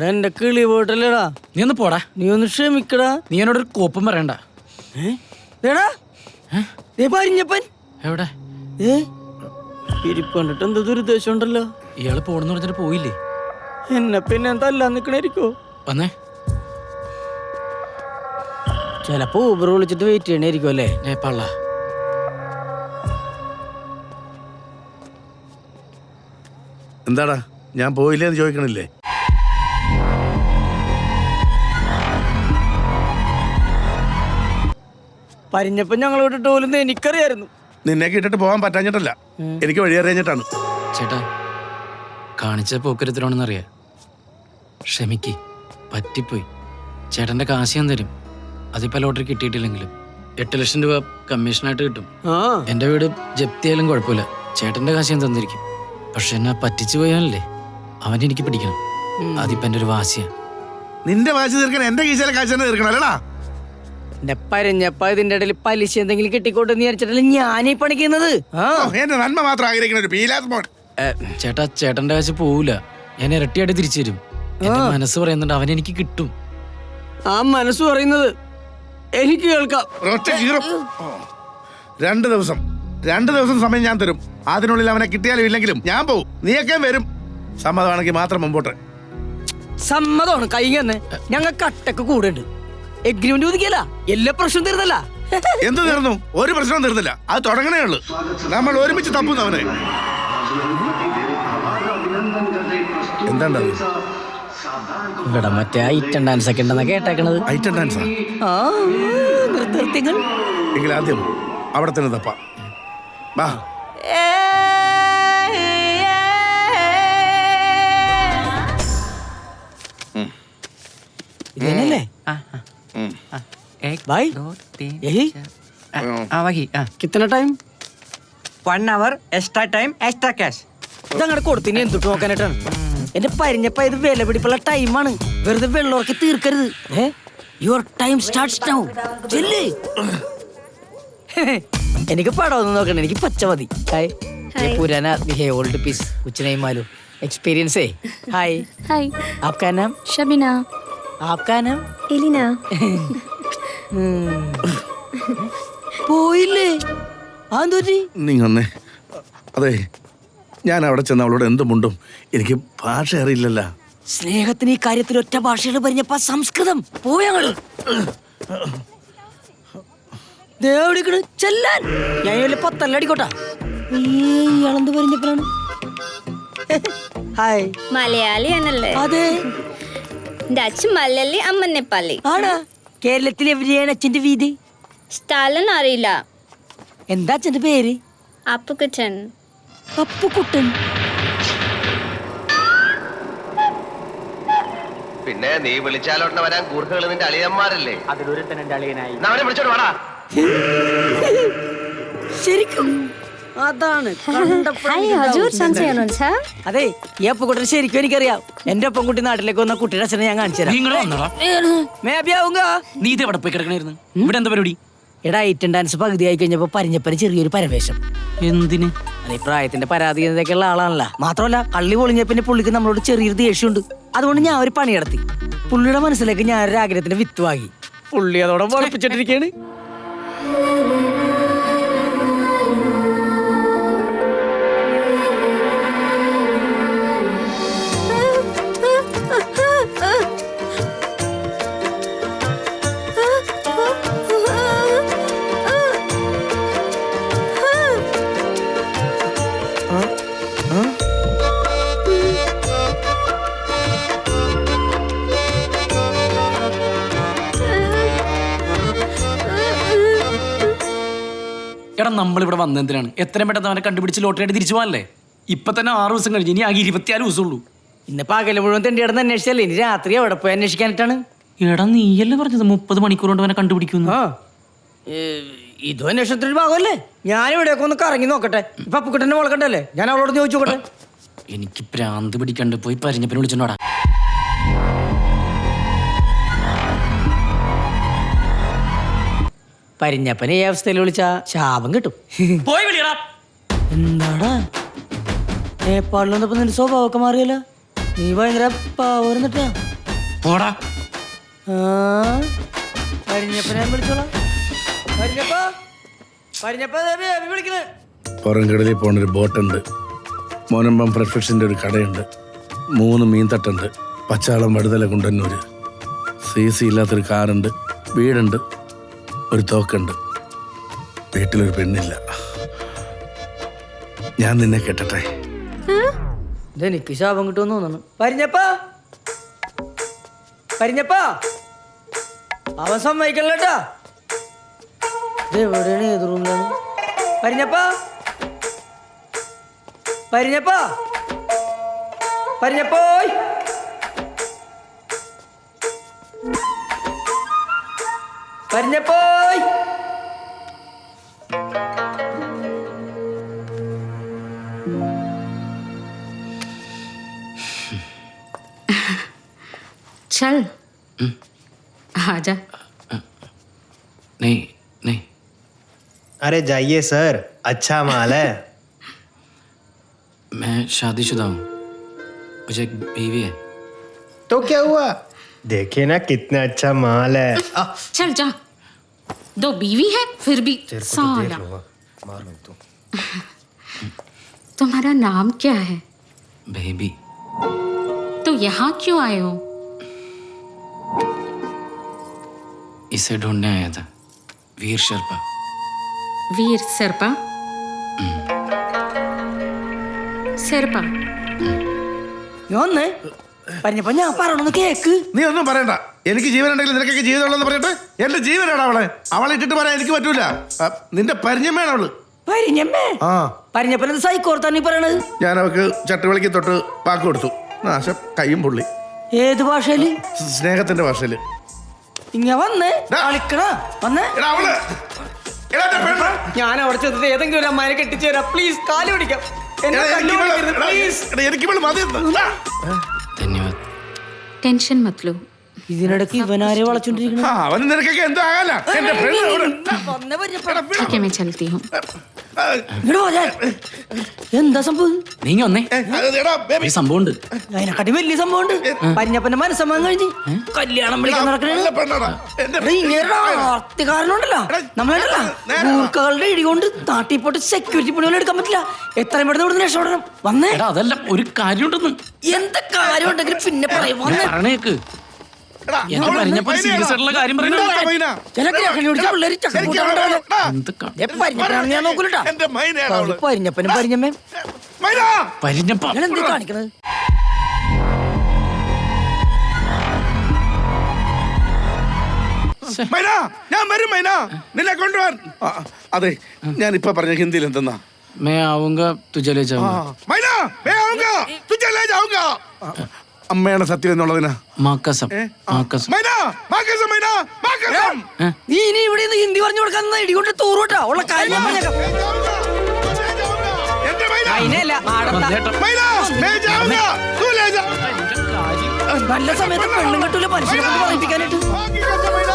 എന്റെ കിളി പോയിട്ടല്ലേടാ. നീ ഒന്ന് പോടാ. നീ ഒന്ന് ക്ഷമിക്കടാ. നീ എന്നോടൊരു കോപ്പം പറയണ്ട. പരിഞ്ഞപ്പൻ എവിടെ? ഇരിപ്പ് കണ്ടിട്ട് എന്താ ദുരുദ്ദേശം ഉണ്ടല്ലോ. ഇയാള് പോണെന്ന് പറഞ്ഞിട്ട് പോയില്ലേ? എന്നെ പിന്നെ തല്ലാൻ നിക്കണായിരിക്കോ? വന്നേ. ചെലപ്പോ ഊബർ വിളിച്ചിട്ട് വെയിറ്റ് ചെയ്യണായിരിക്കും അല്ലേ? പള്ള എന്താടാ ഞാൻ പോയില്ലേന്ന് ചോദിക്കണില്ലേ? പരിഞ്ഞപ്പൻ ഞങ്ങൾ വിട്ടിട്ട് പോലും എനിക്കറിയായിരുന്നു. നിന്നെ കിട്ടിട്ട് പോകാൻ പറ്റാഞ്ഞിട്ടല്ല, എനിക്ക് വഴിയറിഞ്ഞിട്ടാണ്. ചേട്ടാ, കാണിച്ച പോക്കരത്തിലാണെന്നറിയാ. ക്ഷമിക്ക്, പറ്റിപ്പോയി. ചേട്ടന്റെ കാശ് ഞാൻ തരും. അതിപ്പോ ലോട്ടറി കിട്ടിയിട്ടില്ലെങ്കിലും 8 ലക്ഷം രൂപ കമ്മീഷനായിട്ട് കിട്ടും. എന്റെ വീട് ജപ്തിയായാലും കുഴപ്പമില്ല. ചേട്ടന്റെ കാശ് ഞാൻ തന്നിരിക്കും. പക്ഷെ എന്നെ പറ്റിച്ചു പോയാലല്ലേ അവനെ എനിക്ക് പിടിക്കണം. അതിപ്പോ എന്റെ ഒരു വാശിയാ. നിന്റെ വാശി തീർക്കാൻ എന്റെ കീശയിലെ കാശ് തന്നെ തീർക്കണം അല്ലടാ. എന്റെ പരിഞ്ഞപ്പ ഇതിന്റെ ഇടയിൽ പലിശ എന്തെങ്കിലും കിട്ടിക്കോട്ടെ എന്ന് വിചാരിച്ചിട്ടല്ലേ ഞാനീ പണിക്കുന്നത്. എന്റെ നന്മ മാത്രം ആഗ്രഹിക്കുന്ന ഒരു പീലാസ് മോൻ. ചേട്ടാ, ചേട്ടന്റെ കാശ് പോവില്ല. ഞാൻ ഇരട്ടിയായിട്ട് തിരിച്ചു തരും. എന്റെ മനസ്സ് പറയുന്നുണ്ട് അവൻ എനിക്ക് കിട്ടും. ആ മനസ്സ് പറയുന്നത് എനിക്ക് കേൾക്കാം. 2 ദിവസം സമയം ഞാൻ തരും. അതിനുള്ളിൽ അവനെ കിട്ടിയാലും ഇല്ലെങ്കിലും ഞാൻ പോവും. നീയൊക്കെ വരും. സമ്മതമാണെങ്കിൽ മാത്രം മുമ്പോട്ട്. സമ്മതമാണ്. കഴിഞ്ഞ ഞങ്ങൾ കട്ടക്ക് കൂടെ ഉണ്ട്. എഗ്രിമെന്റ് ഒതുക്കിയല്ല, എല്ലാ പ്രശ്നം തീർന്നല്ല. എന്ത് തീർന്നു? ഒരു പ്രശ്നവും തീർന്നില്ല. അത് തുടങ്ങണേ ഉള്ളു. നമ്മൾ ഒരുമിച്ച് തപ്പുന്നവനെ. എന്താ ഇവിടെ മറ്റേ ഐറ്റം ഡാൻസ് ഒക്കെ ഉണ്ടെന്നാ കേട്ടേക്കണത്. ഐറ്റം ഡാൻസാ? നൃത്തങ്ങൾ എങ്കിൽ ആദ്യം അവിടെ തന്നെ തപ്പാം. വാ. ഇതല്ലേ भाई यही वही कितना time? 1 hour extra time extra cash. ഇതങ്ങടെ കൊടുത്തിന് എന്തിട്ട് നോക്കാനായിട്ടാണ്. എന്റെ പരിഞ്ഞപ്പ ഇത് വില പിടിപ്പുള്ള ടൈമാണ്. വെറുതെ വെള്ളമൊക്കെ തീർക്കരുത്. Your time starts now. ചെല്ല്. എനിക്ക് പടമൊന്നും നോക്കണ്ട, എനിക്ക് പച്ച മതി. ഹായ്, पुराना आदमी है, ओल्ड पीस, कुछ नहीं मालूम, एक्सपीरियंस है. हाय हाय, आपका नाम? शबीना. आपका नाम? एलिना. പോയില്ലേ? ആന്തോറ്റി നീങ്ങന്നേ. അതെ, ഞാൻ അവിടെ ചെന്ന് അവളോട് എന്ത് മുണ്ടും. എനിക്ക് ഭാഷ അറിയില്ലല്ലോ. സ്നേഹത്തിന് ഈ കാര്യത്തിൽ ഒറ്റ ഭാഷകൾ പറഞ്ഞപ്പോ സംസ്കൃതം പോയങ്ങള് ചെല്ലാൻ. ഞാൻ വല്ല 10 അടിക്കോട്ടാ. ഇയാളെന്ത് പറഞ്ഞപ്പോഴാണ്? ഹായ്. മലയാളിയാണല്ലേ? അതെ. എന്റെ അച്ഛൻ മലയാളി, അമ്മ നേപ്പാളി. ആണാ? കേരളത്തിൽ എവിടെയാണ് അച്ഛന്റെ വീട്? സ്ഥലം അറിയില്ല. എന്താ അച്ഛന്റെ പേര്? അപ്പുക്കുട്ടൻ. അപ്പുക്കുട്ടൻ. പിന്നെ നീ വിളിച്ചാലോട്ട് വരാൻ കൂർക്കകൾ നിന്റെ അളിയന്മാരല്ലേ? അതിലൊരുത്തൻ എന്റെ അളിയനായി. അവനെ വിളിച്ചോട്ട് വാടാ. ശരിക്കും അതാണ്. അതെ, ഈ അപ്പുക്കുട്ടൻ ശരിക്കും എനിക്കറിയാം. എന്റെ ഒപ്പംകുട്ടി നാട്ടിലേക്ക് വന്ന കുട്ടിയുടെ അച്ഛനെ ഞാൻ കാണിച്ചു തരാം. നീ ഇത് എവിടെ പോയി കിടക്കണായിരുന്നു? ഇവിടെ എന്താ പരിപാടി? എടാ, ഐറ്റം ഡാൻസ് പകുതിയായി കഴിഞ്ഞപ്പോ പരിഞ്ഞപ്പന് ചെറിയൊരു പരവേശം. എന്തിന്? അതെ, പ്രായത്തിന്റെ പരാധീനതയൊക്കെയുള്ള ആളാണല്ല. മാത്രമല്ല, കള്ളി പൊളിഞ്ഞ പിന്നെ പുള്ളിക്ക് നമ്മളോട് ചെറിയൊരു ദേഷ്യമുണ്ട്. അതുകൊണ്ട് ഞാൻ ഒരു പണി നടത്തി. പുള്ളിയുടെ മനസ്സിലേക്ക് ഞാനൊരു ആഗ്രഹത്തിന്റെ വിത്ത് വാങ്ങി. പുള്ളി അതോടെ വളപ്പിച്ചിട്ടിരിക്കുകയാണ്. എടാ, നമ്മളിവിടെ വന്നെന്തിനാണ്? എത്രയും പെട്ടെന്ന് അവനെ കണ്ടുപിടിച്ച് ലോട്ടറി ആയിട്ട് തിരിച്ചു പോകാനല്ലേ? ഇപ്പൊ തന്നെ 6 ദിവസം കഴിഞ്ഞു. ഇനി ആകെ 24 ദിവസമുള്ളൂ. ഇന്ന് പകല് മുഴുവൻ തെണ്ടി കിടന്ന് അന്വേഷിച്ചല്ലേ, ഇനി രാത്രി എവിടെ പോയി അന്വേഷിക്കാനായിട്ടാണ്? എടാ, നീയല്ലേ പറഞ്ഞത് 30 മണിക്കൂർ കൊണ്ട് അവനെ കണ്ടുപിടിക്കുന്നു? ഇതും അന്വേഷണത്തിന്റെ ഭാഗമല്ലേ? ഞാനിവിടെയൊക്കെ ഒന്ന് കറങ്ങി നോക്കട്ടെ. ഇപ്പൊ അപ്പുക്കുട്ടന്റെ വളക്കണ്ടല്ലേ, ഞാൻ അവളോട് ചോദിച്ചു നോക്കട്ടെ. എനിക്ക് ഭ്രാന്ത് പിടിക്കണ്ട്. പോയി പരിഞ്ഞപ്പനെ വിളിച്ചോണ്ടാ. പരിഞ്ഞപ്പനെ ഈ അവസ്ഥയിൽ വിളിച്ചാ ശാപം കിട്ടും. പോയി വിളിയടാ. എന്താടാ നേപ്പാളിൽ വന്നപ്പോ നിന്റെ സ്വഭാവമൊക്കെ മാറിയല്ലോ? നീ ഭയങ്കര പാവർന്നിട്ടാ. പോടാ. പരിഞ്ഞപ്പനെ ഞാൻ വിളിച്ചോളാം. പരിഞ്ഞപ്പ, പരിഞ്ഞപ്പ വിളിക്കണേ. പുറംകടലിൽ പോണൊരു ബോട്ടുണ്ട്, മോനമ്പം ഫ്രഷ് ഫിഷിന്റെ ഒരു കടയുണ്ട്, 3 മീൻതട്ടുണ്ട്, പച്ചാളം വടുതല കുണ്ടന്നൂര്, CC ഇല്ലാത്തൊരു കാറുണ്ട്, വീടുണ്ട്, ഒരു തോക്കുണ്ട്, വീട്ടിലൊരു പെണ്ണില്ല. ഞാൻ നിന്നെ കേട്ടെ. ഇതെനിക്ക് ശാപം കിട്ടുമെന്ന് തോന്നുന്നു. പരിഞ്ഞപ്പ, പരിഞ്ഞപ്പ, അവൻ സമ്മതിക്കല്ലേട്ടാ. ഇതെവിടെയാണ്, ഏത് റൂമിലാണ്? പരിഞ്ഞപ്പ, പരിഞ്ഞപ്പ, പരിഞ്ഞപ്പോയ്, പരിഞ്ഞപ്പോയ്. चल आजा। नहीं नहीं, अरे जाइए सर, अच्छा माल है। मैं शादीशुदा हूँ, मुझे एक बीवी है। तो क्या हुआ, देखिए ना कितना अच्छा माल है। चल जा, 2 बीवी है फिर भी साला। मार लो तो। तुम्हारा नाम क्या है? बेबी। तो यहाँ क्यों आए हो? इसे ढूंढने आया था, वीर शर्पा। वीर सरपा? सरपा നീ വന്നേ. പരിഞ്ഞപ്പ, ഞാൻ പറയണമെന്ന് കേക്ക്. നീ ഒന്നും പറയണ്ട, എനിക്ക് ജീവൻ ഉണ്ടെങ്കിൽ നിനക്കൊക്കെ ജീവിതം ഉള്ളതെന്ന് പറയട്ടെ. എന്റെ ജീവനാണ് അവളെ, അവളെ ഇട്ടിട്ട് പറയാൻ എനിക്ക് പറ്റൂല. നിന്റെ പരിചയമേണ് അവള്. പരിഞ്ഞമ്മേ, ആ, പരിഞ്ഞപ്പനെ സൈക്കോർത്താണ് നീ പറയണത്. ഞാൻ അവക്ക് ചട്ടുവിളിക്ക് തൊട്ട് വാക്ക് കൊടുത്തു. നാശം കയ്യും പുള്ളി. ഏത് ഭാഷയില്? സ്നേഹത്തിന്റെ ഭാഷയില്. ഇങ്ങ വന്നേ, കളിക്കണ വന്നേ. എടാ, അവള് എടാ, എന്റെ പെണ്ണ്. ഞാൻ അവിടെ ചെന്നിട്ട് ഏതെങ്കിലും ഒരു അമ്മാനെ കെട്ടിച്ചു തരാം. പ്ലീസ്, കാല് പിടിക്കാം. എന്നെ എടാ, എനിക്ക് ഇവള്- കണ്ടുപിടിക്കരുത്, എടാ, please. എടാ, എനിക്ക് ഇവള് മതി. എടാ. धन्यवाद। टेंशन मत लो। ഇതിനിടയ്ക്ക് ഇവനാരെ വളച്ചോണ്ടിരിക്കണ. ആ, അവന് നിനക്കൊക്കെ എന്താ ആകാനാ? എന്റെ പെണ്ണ് അവള്. ठीक है, मैं चलती हूँ। എന്താ സംഭവം? നീ വന്നേ, എടാ, ബേബി. ഒരു സംഭവം ഉണ്ട്. അതിനെക്കാട്ടി വലിയ സംഭവം ഉണ്ട്. പരിഞ്ഞപ്പന്റെ മനസ്സമ്മതം കഴിഞ്ഞ് കല്യാണം വിളിക്കാൻ നല്ല നടക്കണേ. പെണ്ണാടാ. എന്റെ ആർത്തികാരനുണ്ടല്ലോ, നമ്മളല്ല ഗൂർക്കകളുടെ ഇടി കൊണ്ട് നാട്ടിൽ പോയിട്ട് സെക്യൂരിറ്റി പണി പോലും എടുക്കാൻ പറ്റില്ല. എത്രയും പെട്ടെന്ന് ഇവിടുന്ന് രക്ഷപ്പെടണം. വന്നേ. എടാ, അതല്ല, ഒരു കാര്യം ഉണ്ടെന്ന്. എന്ത് കാര്യം ഉണ്ടെങ്കിലും പിന്നെ പറയും. വന്നേ. പറഞ്ഞേക്ക്. എടാ, എന്നെ പറഞ്ഞപ്പോ സീരിയസ് ആയിട്ടുള്ള കാര്യം പറയണ. എന്താ മൈന? ചില കിഴക്കണി പിടിച്ച പിള്ളേര് എനിക്ക് ചക്കൂട്ടാ. അവളെ വേണം. എടാ, പരിഞ്ഞപ്പനാണെന്ന് ഞാൻ നോക്കൂലട്ടാ. എന്റെ മൈനയാണ് അവള്. പരിഞ്ഞപ്പനും പരിഞ്ഞമ്മേ മൈന. പരിഞ്ഞപ്പ. ഞാൻ എന്തേ കാണിക്കണത്? മൈന, ഞാൻ വരും മൈന, നിന്നെ കൊണ്ടുപോവാൻ. അതെ, ഞാൻ ഇപ്പൊ പറഞ്ഞ ഹിന്ദിയിൽ എന്തെന്നാ? मैं आऊंगा तुझे ले जाऊंगा। മൈന, मैं आऊंगा, तुझे ले जाऊंगा. അമ്മയാണ് സത്യം എന്നുള്ളതിനാ. माँ कसम, माँ कसम। മൈന, മാ കസം, മൈന, മാ കസം. നീ ഇനി ഇവിടെ നിന്ന് ഹിന്ദി പറഞ്ഞു കൊടുക്കാൻ ഇടികൊണ്ട് തൂറൂട്ടാ. ഉള്ള കാര്യം ഞാൻ പറഞ്ഞേക്കാം. मैं जाऊंगा, तुझे जाऊंगा. എന്റെ മൈന. അതിനല്ല വന്നേട്ടാ. മൈന, मैं जाऊंगा, तू ले जा. നല്ല സമയത്ത് പെണ്ണും കെട്ടൂല മനുഷ്യനെ കൊണ്ട് പറയിപ്പിക്കാനായിട്ട്. ബാക്കി കണ്ട മൈന.